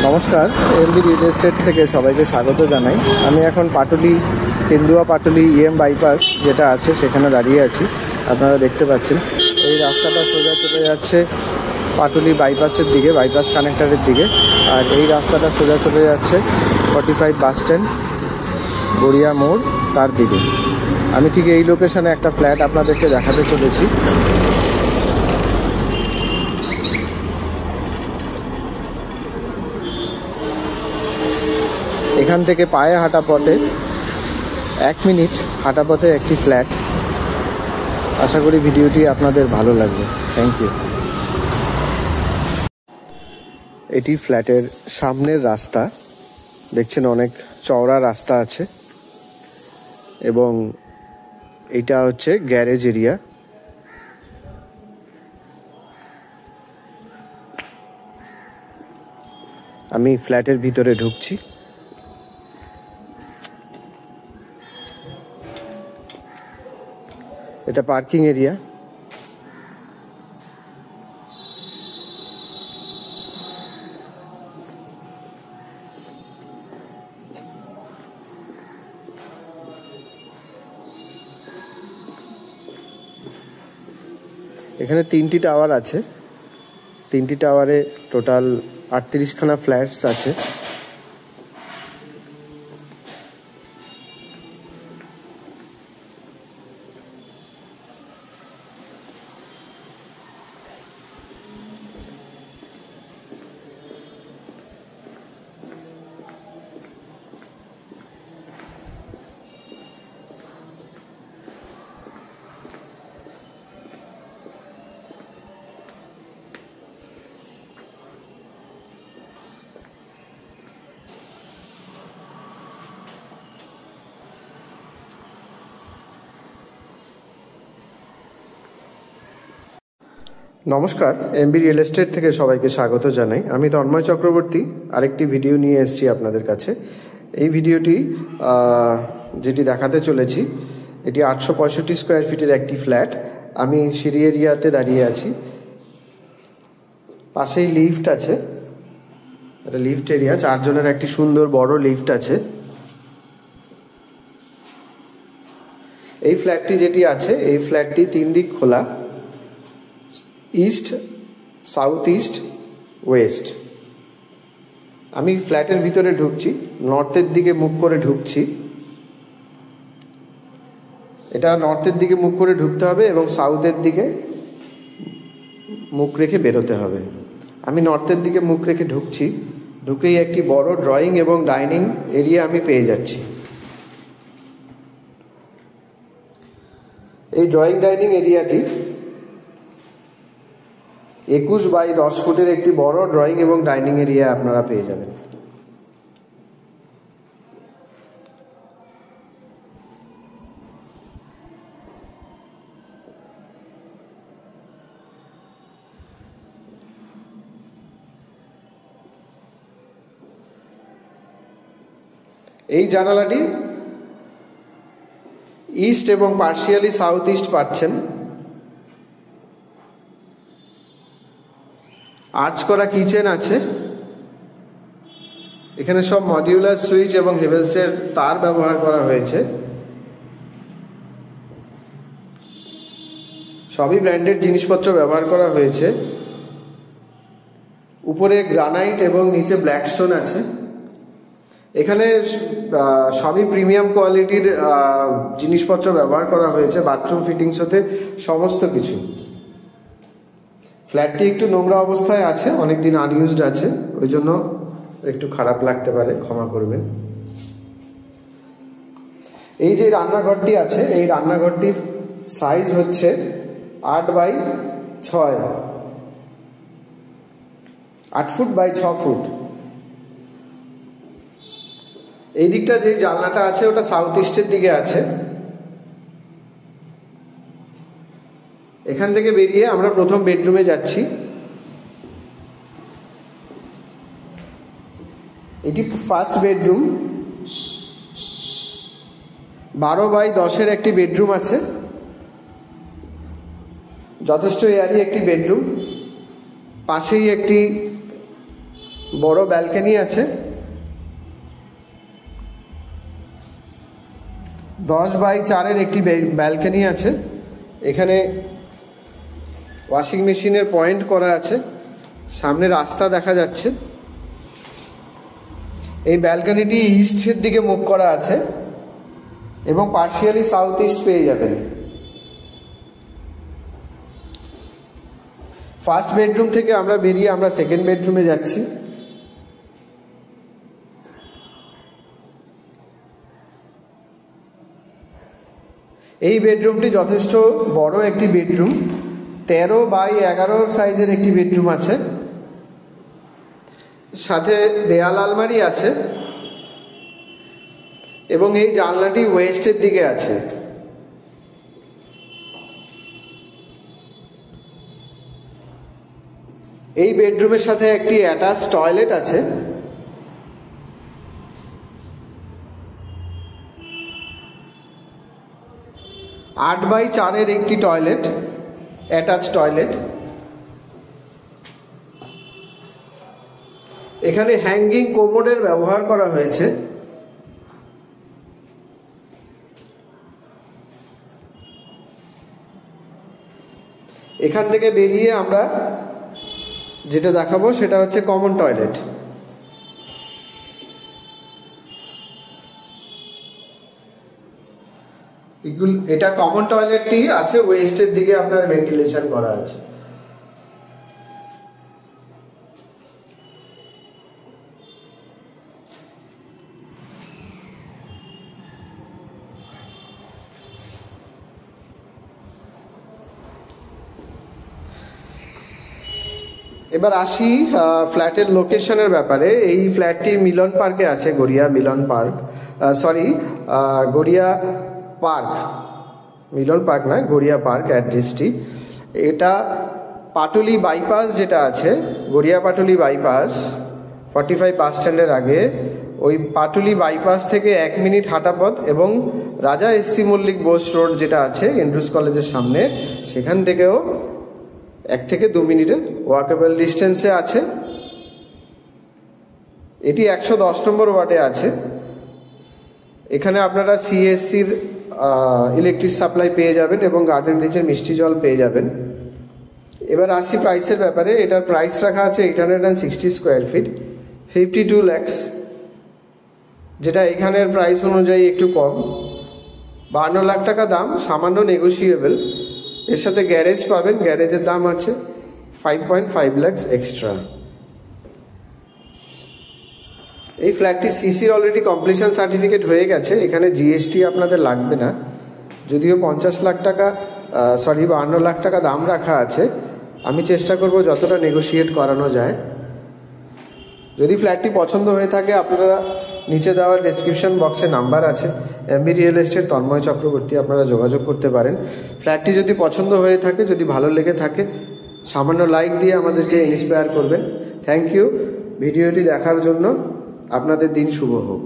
নমস্কার, MB real estate থেকে সবাইকে স্বাগত জানাই। আমি এখন পাটুলি কেন্দুয়া পাটুলি বাইপাস যেটা আছে সেখানে দাঁড়িয়ে আছি। আপনারা দেখতে পাচ্ছেন এই রাস্তাটা সোজা চলে যাচ্ছে পাটুলি বাইপাসের দিকে, বাইপাস কানেক্টরের দিকে। আর এই রাস্তাটা সোজা চলে যাচ্ছে 45 বাস স্ট্যান্ড গড়িয়া মোড় তার দিকে। আমি ঠিক এই লোকেশনে একটা ফ্ল্যাট আপনাদেরকে দেখাতে চলেছি। এখান থেকে পায়ে হাঁটা পথে 1 মিনিট হাঁটা পথে একটি ফ্ল্যাট। আশা করি ভিডিওটি আপনাদের ভালো লাগবে। Thank you. এটি ফ্ল্যাটের সামনের রাস্তা, দেখছেন অনেক চওড়া রাস্তা আছে এবং এটা হচ্ছে গ্যারেজ এরিয়া। আমি ফ্ল্যাটের ভিতরে ঢুকছি। এটা পার্কিং এরিয়া। এখানে 3টি টাওয়ার আছে। 3টি টাওয়ারে টোটাল 38খানা ফ্ল্যাটস আছে। নমস্কার, এমবি রিয়েল এস্টেট থেকে সবাইকে স্বাগত জানাই। আমি তন্ময় চক্রবর্তী আরেকটি ভিডিও নিয়ে এসেছি আপনাদের কাছে। এই ভিডিওটি যেটি দেখাতে চলেছি এটি 865 স্কোয়ার ফিটের একটি ফ্ল্যাট। আমি সিঁড়ি এরিয়াতে দাঁড়িয়ে আছি। পাশেই লিফট আছে, এটা লিফট এরিয়া। 4 জনের একটি সুন্দর বড় লিফট আছে। এই ফ্ল্যাটটি যেটি আছে এই ফ্ল্যাটটি 3 দিক খোলা, ইস্ট, সাউথ ইস্ট, ওয়েস্ট। আমি ফ্ল্যাটের ভিতরে ঢুকছি, নর্থের দিকে মুখ করে ঢুকছি। এটা নর্থের দিকে মুখ করে ঢুকতে হবে এবং সাউথের দিকে মুখ রেখে বেরোতে হবে। আমি নর্থের দিকে মুখ রেখে ঢুকছি। ঢুকেই একটি বড় ড্রয়িং এবং ডাইনিং এরিয়া আমি পেয়ে যাচ্ছি। এই ড্রয়িং ডাইনিং এরিয়াটি 21 বাই 10 ফুটের একটি বড় ড্রয়িং এবং ডাইনিং এরিয়া আপনারা পেয়ে যাবেন। এই জানালাটি ইস্ট এবং পার্শিয়ালি সাউথ ইস্ট পাচ্ছেন। আর্চ করা কিচেন আছে। এখানে সব মডিউলার সুইচ এবং হেভেলসের তার ব্যবহার করা হয়েছে। সবই ব্র্যান্ডেড জিনিসপত্র ব্যবহার করা হয়েছে। উপরে গ্রানাইট এবং নিচে ব্ল্যাক স্টোন আছে। এখানে সবই প্রিমিয়াম কোয়ালিটির জিনিসপত্র ব্যবহার করা হয়েছে। বাথরুম ফিটিংস হতে সমস্ত কিছু। ফ্ল্যাটটি একটু নোংরা অবস্থায় আছে, অনেকদিন আনইউজড আছে, ওই জন্য একটু খারাপ লাগতে পারে, ক্ষমা করবেন। এই যে রান্নাঘরটি আছে এই রান্নাঘরটির সাইজ হচ্ছে 8 বাই 6, 8 ফুট বাই 6 ফুট। এই দিকটা যে জানলাটা আছে ওটা সাউথ ইস্টের দিকে আছে। এখান থেকে বেরিয়ে আমরা প্রথম বেডরুমে যাচ্ছি। এটি ফার্স্ট বেডরুম। 12 বাই 10-এর একটি বেডরুম আছে। যথেষ্ট এয়ারি একটি বেডরুম। পাশেই একটি বড় ব্যালকনি আছে, 10x4 একটি ব্যালকনি আছে। এখানে ওয়াশিং মেশিনের পয়েন্ট করা আছে, সামনে রাস্তা দেখা যাচ্ছে। এই ব্যালকনিটি ইস্টের দিকে মুখ করা আছে এবং পার্শিয়ালি সাউথ ইস্ট পেয়ে যাবেন। ফার্স্ট বেডরুম থেকে আমরা বেরিয়ে আমরা সেকেন্ড বেডরুমে যাচ্ছি। এই বেডরুমটি যথেষ্ট বড় একটি বেডরুম, 13x11 সাইজের একটি বেডরুম আছে, সাথে দেয়াল আলমারি আছে এবং এই জানলাটি ওয়েস্টের দিকে আছে। এই বেডরুমের সাথে একটি অ্যাটাচ টয়লেট আছে। আট বাই 4 একটি টয়লেট, অ্যাটাচ টয়লেট। এখানে হ্যাঙ্গিং কোমোডের ব্যবহার করা হয়েছে। এখান থেকে বেরিয়ে আমরা যেটা দেখাবো সেটা হচ্ছে কমন টয়লেট। এটা কমন টয়লেটটি আছে ওয়েস্টের দিকে, আপনার ভেন্টিলেশন করা আছে। এবার আসি ফ্ল্যাটের লোকেশনের ব্যাপারে। এই ফ্ল্যাটটি মিলন পার্কে আছে, গড়িয়া মিলন পার্ক, গড়িয়া পার্ক, মিলন পার্ক নয়, গড়িয়া পার্ক অ্যাড্রেসটি। এটা পাটুলি বাইপাস যেটা আছে, গড়িয়া পাটুলি বাইপাস 45 বাস স্ট্যান্ডের আগে, ওই পাটুলি বাইপাস থেকে 1 মিনিট হাঁটা পথ এবং রাজা এসসি মল্লিক বোস রোড যেটা আছে এন্ড্রুস কলেজের সামনে, সেখান থেকেও 1 থেকে 2 মিনিটের ওয়াকেবল ডিস্টেন্সে আছে। এটি 110 নম্বর ওয়ার্ডে আছে। এখানে আপনারা সিএসসির ইলেকট্রিক সাপ্লাই পেয়ে যাবেন এবং গার্ডেন রিচের মিষ্টি জল পেয়ে যাবেন। এবার আসি প্রাইসের ব্যাপারে। এটার প্রাইস রাখা আছে 860 স্কোয়ার ফিট, 52 lakhs, যেটা এখানের প্রাইস অনুযায়ী একটু কম। 52 লাখ টাকা দাম, সামান্য নেগোসিয়েবল। এর সাথে গ্যারেজ পাবেন, গ্যারেজের দাম আছে 5.5 lakhs এক্সট্রা। এই ফ্ল্যাটটি সিসির অলরেডি কমপ্লিশন সার্টিফিকেট হয়ে গেছে, এখানে জিএসটি আপনাদের লাগবে না। যদিও 50 লাখ টাকা 52 লাখ টাকা দাম রাখা আছে, আমি চেষ্টা করব যতটা নেগোশিয়েট করানো যায়। যদি ফ্ল্যাটটি পছন্দ হয়ে থাকে আপনারা নিচে দেওয়া ডেসক্রিপশন বক্সে নাম্বার আছে, MB real estate Tanmoy Chakraborty, আপনারা যোগাযোগ করতে পারেন। ফ্ল্যাটটি যদি পছন্দ হয়ে থাকে, যদি ভালো লেগে থাকে, সামান্য লাইক দিয়ে আমাদেরকে ইন্সপায়ার করবেন। থ্যাংক ইউ ভিডিওটি দেখার জন্য। আপনাদের দিন শুভ হোক।